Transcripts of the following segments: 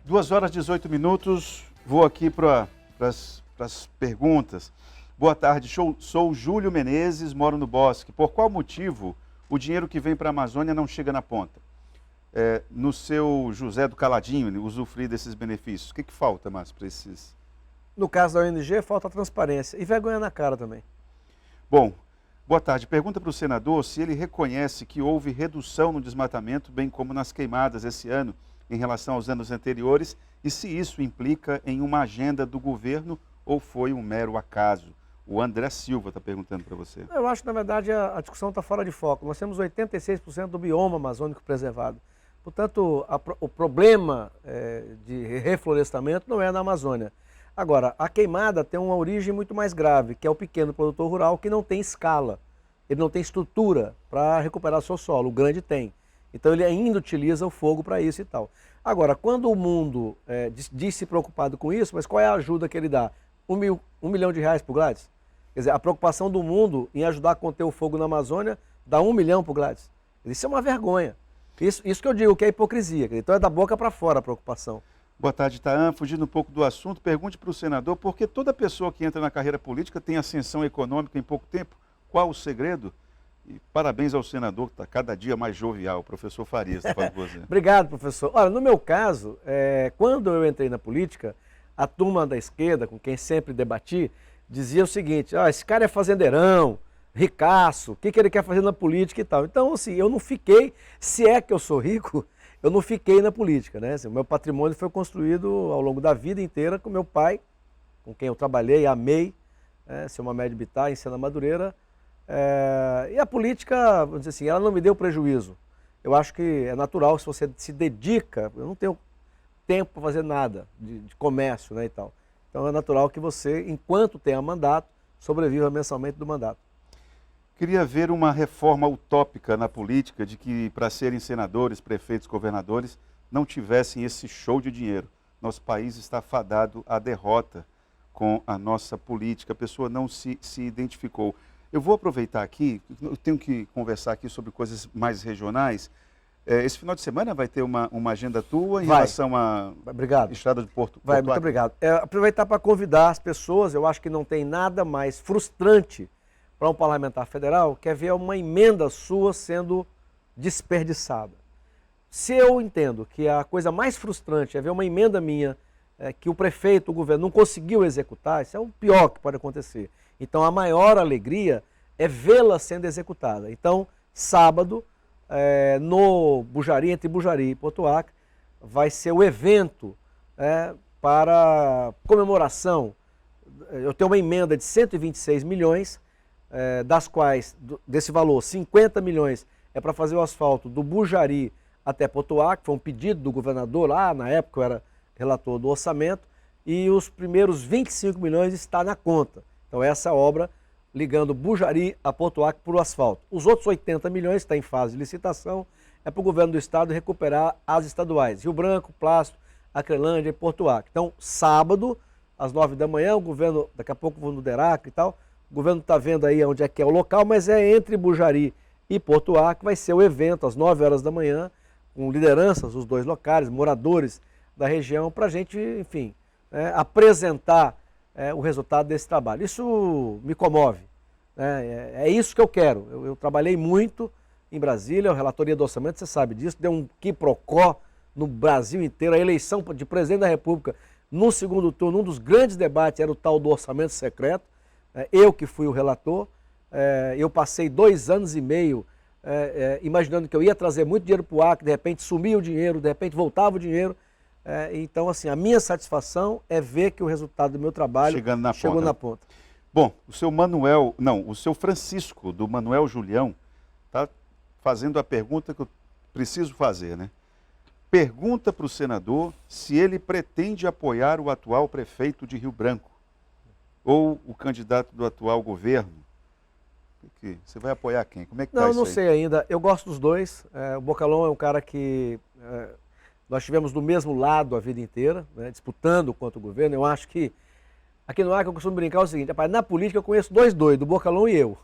2h18, vou aqui para as perguntas. Boa tarde, sou Júlio Menezes, moro no Bosque. Por qual motivo o dinheiro que vem para a Amazônia não chega na ponta? No seu José do Caladinho, usufruir desses benefícios. O que falta mais para esses? No caso da ONG, falta transparência e vergonha na cara também. Bom, boa tarde. Pergunta para o senador se ele reconhece que houve redução no desmatamento, bem como nas queimadas esse ano, em relação aos anos anteriores, e se isso implica em uma agenda do governo ou foi um mero acaso. O André Silva está perguntando para você. Eu acho que, na verdade, a discussão está fora de foco. Nós temos 86% do bioma amazônico preservado. Portanto, o problema de reflorestamento não é na Amazônia. Agora, a queimada tem uma origem muito mais grave, que é o pequeno produtor rural que não tem escala. Ele não tem estrutura para recuperar seu solo, o grande tem. Então ele ainda utiliza o fogo para isso e tal. Agora, quando o mundo diz se preocupado com isso, mas qual é a ajuda que ele dá? R$1 milhão por Gladys? Quer dizer, a preocupação do mundo em ajudar a conter o fogo na Amazônia dá R$1 milhão por Gladys. Isso é uma vergonha. Isso que eu digo que é hipocrisia. Então é da boca para fora a preocupação. Boa tarde, Taã. Fugindo um pouco do assunto, pergunte para o senador por que toda pessoa que entra na carreira política tem ascensão econômica em pouco tempo. Qual o segredo? E parabéns ao senador, que está cada dia mais jovial, o professor Farias, está falando com você. Obrigado, professor. Olha, no meu caso, quando eu entrei na política, a turma da esquerda, com quem sempre debati, dizia o seguinte: esse cara é fazendeirão, ricaço, o que ele quer fazer na política e tal. Então, assim, eu não fiquei, se é que eu sou rico, eu não fiquei na política, né? Assim, o meu patrimônio foi construído ao longo da vida inteira com meu pai, com quem eu trabalhei, amei, seu Mamed Bittar, em Sena Madureira. E a política, vamos dizer assim, ela não me deu prejuízo. Eu acho que é natural, se você se dedica, eu não tenho tempo para fazer nada de comércio, né, e tal. Então é natural que você, enquanto tenha mandato, sobreviva mensalmente do mandato. Queria ver uma reforma utópica na política de que para serem senadores, prefeitos, governadores, não tivessem esse show de dinheiro. Nosso país está fadado à derrota com a nossa política, a pessoa não se identificou. Eu vou aproveitar aqui, eu tenho que conversar aqui sobre coisas mais regionais. Esse final de semana vai ter uma agenda tua em relação à Estrada de Porto Vai, muito obrigado. Aproveitar para convidar as pessoas, eu acho que não tem nada mais frustrante para um parlamentar federal que é ver uma emenda sua sendo desperdiçada. Se eu entendo que a coisa mais frustrante é ver uma emenda minha que o prefeito, o governo não conseguiu executar, isso é o pior que pode acontecer. Então a maior alegria é vê-la sendo executada. Então, sábado, no Bujari, entre Bujari e Porto Acre, vai ser o evento para comemoração. Eu tenho uma emenda de 126 milhões, das quais, desse valor, 50 milhões é para fazer o asfalto do Bujari até Porto Acre, foi um pedido do governador lá, na época eu era relator do orçamento, e os primeiros 25 milhões está na conta. Então essa obra ligando Bujari a Porto Acre por asfalto. Os outros 80 milhões está em fase de licitação, é para o governo do estado recuperar as estaduais, Rio Branco, Plástico, Acrelândia e Porto Acre. Então sábado, às 9 da manhã, o governo, daqui a pouco vou no Deracre e tal, o governo está vendo aí onde é que é o local, mas é entre Bujari e Porto Acre, vai ser o evento às 9 horas da manhã, com lideranças dos dois locais, moradores da região, para a gente, enfim, apresentar o resultado desse trabalho. Isso me comove. É isso que eu quero. Eu trabalhei muito em Brasília, a relatoria do orçamento, você sabe disso, deu um quiprocó no Brasil inteiro, a eleição de presidente da República, no segundo turno, um dos grandes debates era o tal do orçamento secreto. Eu que fui o relator, eu passei 2 anos e meio imaginando que eu ia trazer muito dinheiro para o Acre, de repente sumia o dinheiro, de repente voltava o dinheiro. Então, assim, a minha satisfação é ver que o resultado do meu trabalho chegou na ponta. Bom, o seu Francisco, do Manuel Julião, está fazendo a pergunta que eu preciso fazer, né? Pergunta para o senador se ele pretende apoiar o atual prefeito de Rio Branco ou o candidato do atual governo. Você vai apoiar quem? Como é que está isso aí? Não sei ainda. Eu gosto dos dois. O Bocalhau é um cara que nós tivemos do mesmo lado a vida inteira, né, disputando contra o governo. Eu acho que aqui no Acre eu costumo brincar o seguinte: rapaz, na política eu conheço 2 doidos, o Bocalhau e eu.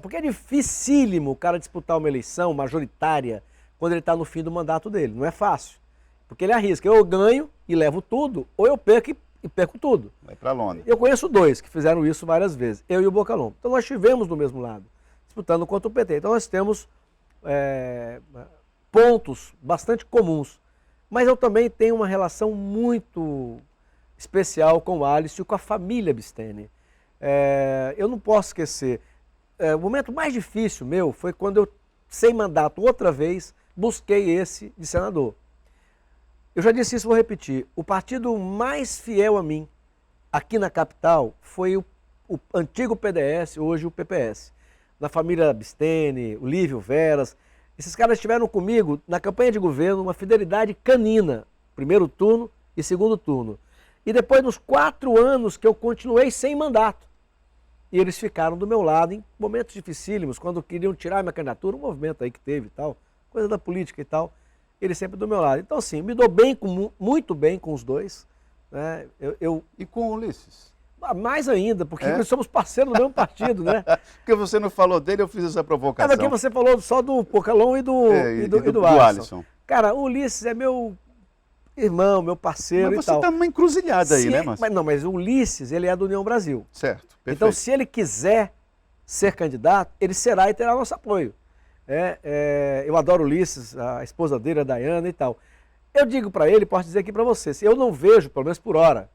Porque é dificílimo o cara disputar uma eleição majoritária quando ele está no fim do mandato dele. Não é fácil. Porque ele arrisca, eu ganho e levo tudo, ou eu perco e perco tudo. Vai para Londres. Eu conheço dois que fizeram isso várias vezes, eu e o Bocalhon. Então nós estivemos do mesmo lado, disputando contra o PT. Então nós temos pontos bastante comuns. Mas eu também tenho uma relação muito especial com o Alisson e com a família Bistene. Eu não posso esquecer, o momento mais difícil meu foi quando eu, sem mandato outra vez, busquei esse de senador. Eu já disse isso, vou repetir. O partido mais fiel a mim, aqui na capital, foi o antigo PDS, hoje o PPS. Na família Bistene, o Lívio Veras. Esses caras estiveram comigo na campanha de governo, uma fidelidade canina. Primeiro turno e segundo turno. E depois dos 4 anos que eu continuei sem mandato. E eles ficaram do meu lado em momentos dificílimos, quando queriam tirar minha candidatura, um movimento aí que teve e tal, coisa da política e tal. Ele sempre do meu lado. Então, assim, me dou bem, muito bem com os dois. Né? E com o Ulisses? Mais ainda, porque nós somos parceiros do mesmo partido, né? Porque você não falou dele, eu fiz essa provocação. Porque você falou só do Bocalhon e do Alisson. Cara, o Ulisses é meu irmão, meu parceiro mas e tal. Mas você está numa encruzilhada aí, né, Márcio? Mas o Ulisses, ele é do União Brasil. Certo, perfeito. Então, se ele quiser ser candidato, ele será e terá nosso apoio. Eu adoro o Ulisses, a esposa dele, a Dayana e tal. Eu digo para ele, posso dizer aqui para você, eu não vejo, pelo menos por hora,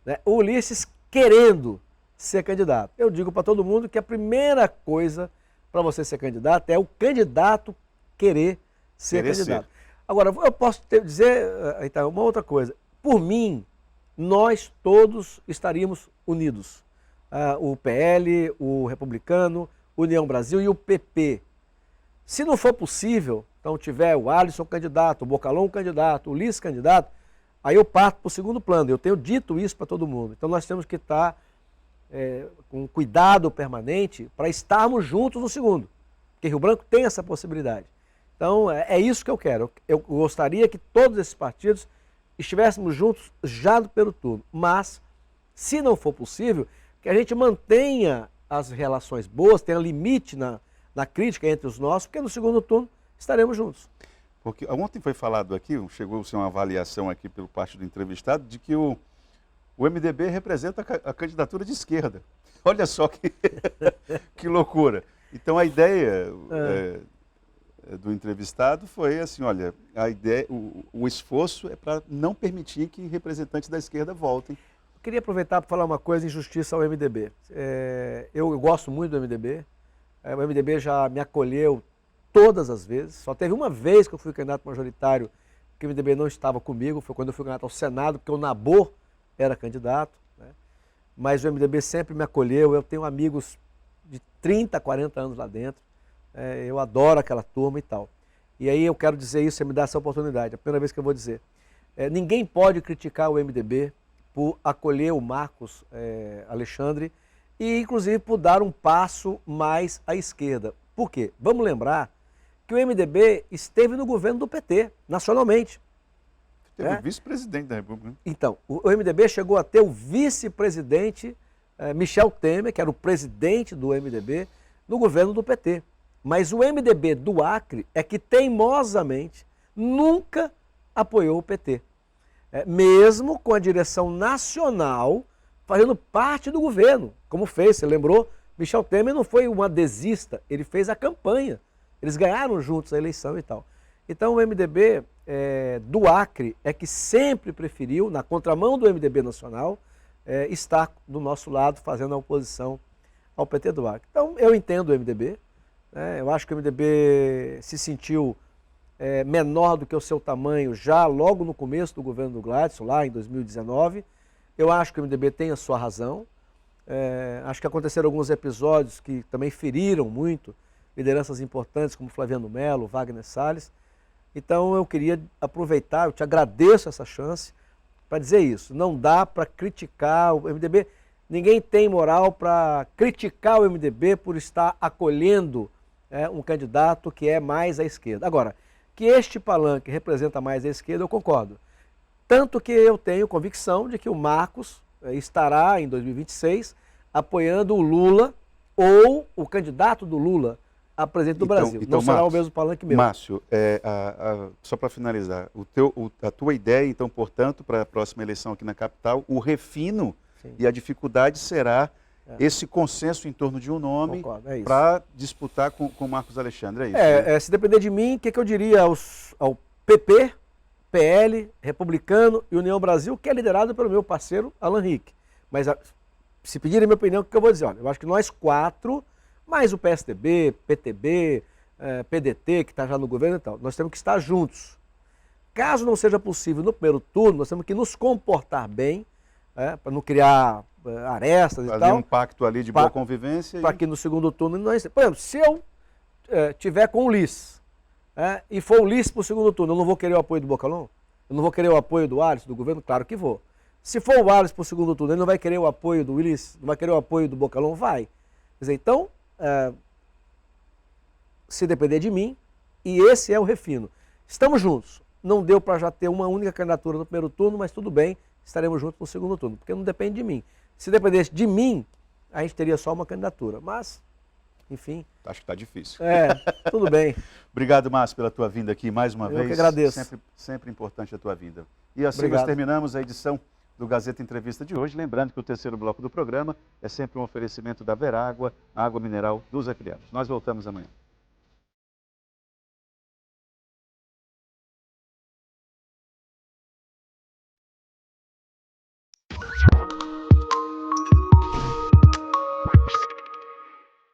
né, o Ulisses querendo ser candidato. Eu digo para todo mundo que a primeira coisa para você ser candidato é o candidato querer ser candidato. Agora, eu posso dizer então, uma outra coisa. Por mim, nós todos estaríamos unidos. O PL, o Republicano, União Brasil e o PP. Se não for possível, então tiver o Alisson candidato, o Bocalhon candidato, o Ulisses candidato, aí eu parto para o segundo plano. Eu tenho dito isso para todo mundo. Então nós temos que estar com cuidado permanente para estarmos juntos no segundo. Porque Rio Branco tem essa possibilidade. Então é isso que eu quero. Eu gostaria que todos esses partidos estivéssemos juntos já no primeiro turno. Mas, se não for possível, que a gente mantenha as relações boas, tenha limite na crítica entre os nossos, porque no segundo turno estaremos juntos. Porque ontem foi falado aqui, chegou-se uma avaliação aqui pelo parte do entrevistado, de que o MDB representa a candidatura de esquerda. Olha só que loucura. Então a ideia do entrevistado foi assim, olha, a ideia, o esforço é para não permitir que representantes da esquerda voltem. Eu queria aproveitar para falar uma coisa em justiça ao MDB. Eu gosto muito do MDB. O MDB já me acolheu todas as vezes. Só teve uma vez que eu fui candidato majoritário que o MDB não estava comigo. Foi quando eu fui candidato ao Senado, porque o Nabor era candidato. Né? Mas o MDB sempre me acolheu. Eu tenho amigos de 30, 40 anos lá dentro. Eu adoro aquela turma e tal. E aí eu quero dizer isso, você me dá essa oportunidade. É a primeira vez que eu vou dizer. Ninguém pode criticar o MDB por acolher o Marcos Alexandre e, inclusive, por dar um passo mais à esquerda. Por quê? Vamos lembrar que o MDB esteve no governo do PT, nacionalmente. Teve o vice-presidente da República. Então, o MDB chegou a ter o vice-presidente Michel Temer, que era o presidente do MDB, no governo do PT. Mas o MDB do Acre é que teimosamente nunca apoiou o PT. Mesmo com a direção nacional fazendo parte do governo, como fez, você lembrou? Michel Temer não foi um adesista, ele fez a campanha. Eles ganharam juntos a eleição e tal. Então o MDB do Acre é que sempre preferiu, na contramão do MDB nacional, estar do nosso lado fazendo a oposição ao PT do Acre. Então eu entendo o MDB, eu acho que o MDB se sentiu menor do que o seu tamanho já logo no começo do governo do Gladson, lá em 2019. Eu acho que o MDB tem a sua razão. Acho que aconteceram alguns episódios que também feriram muito lideranças importantes como Flaviano Melo, Wagner Salles. Então eu queria aproveitar, eu te agradeço essa chance para dizer isso. Não dá para criticar o MDB, ninguém tem moral para criticar o MDB por estar acolhendo um candidato que é mais à esquerda. Agora, que este palanque representa mais a esquerda, eu concordo. Tanto que eu tenho convicção de que o Marcos estará em 2026 apoiando o Lula ou o candidato do Lula a presidente do Então- Brasil. então, Não será o Marcos, mesmo palanque meu. Márcio, só para finalizar, a tua ideia, então, portanto, para a próxima eleição aqui na capital, o refino Sim. e a dificuldade será esse consenso em torno de um nome Concordo, é isso. para disputar com Marcos Alexandre, é isso? Né? Se depender de mim, o que eu diria ao PP, PL, Republicano e União Brasil, que é liderado pelo meu parceiro Alan Rick. Mas se pedirem minha opinião, o que eu vou dizer? Olha, eu acho que nós quatro, mais o PSDB, PTB, PDT, que está já no governo e tal, nós temos que estar juntos. Caso não seja possível no primeiro turno, nós temos que nos comportar bem, para não criar arestas e Fazer tal. um pacto ali de boa convivência. Para que no segundo turno nós... Por exemplo, se eu tiver com o Ulisses, e for o Ulisses para o segundo turno, eu não vou querer o apoio do Bocalhau? Eu não vou querer o apoio do Alisson, do governo? Claro que vou. Se for o Alisson para o segundo turno, ele não vai querer o apoio do Ulisses? Não vai querer o apoio do Bocalhau? Vai. Quer dizer, então, se depender de mim, e esse é o refino. Estamos juntos. Não deu para já ter uma única candidatura no primeiro turno, mas tudo bem, estaremos juntos no segundo turno, porque não depende de mim. Se dependesse de mim, a gente teria só uma candidatura. Mas, enfim... Acho que está difícil. Tudo bem. Obrigado, Márcio, pela tua vinda aqui mais uma vez. Eu que agradeço. Sempre importante a tua vinda. E assim Obrigado. nós terminamos a edição do Gazeta Entrevista de hoje. Lembrando que o terceiro bloco do programa é sempre um oferecimento da Verágua, água mineral dos afiliados. Nós voltamos amanhã.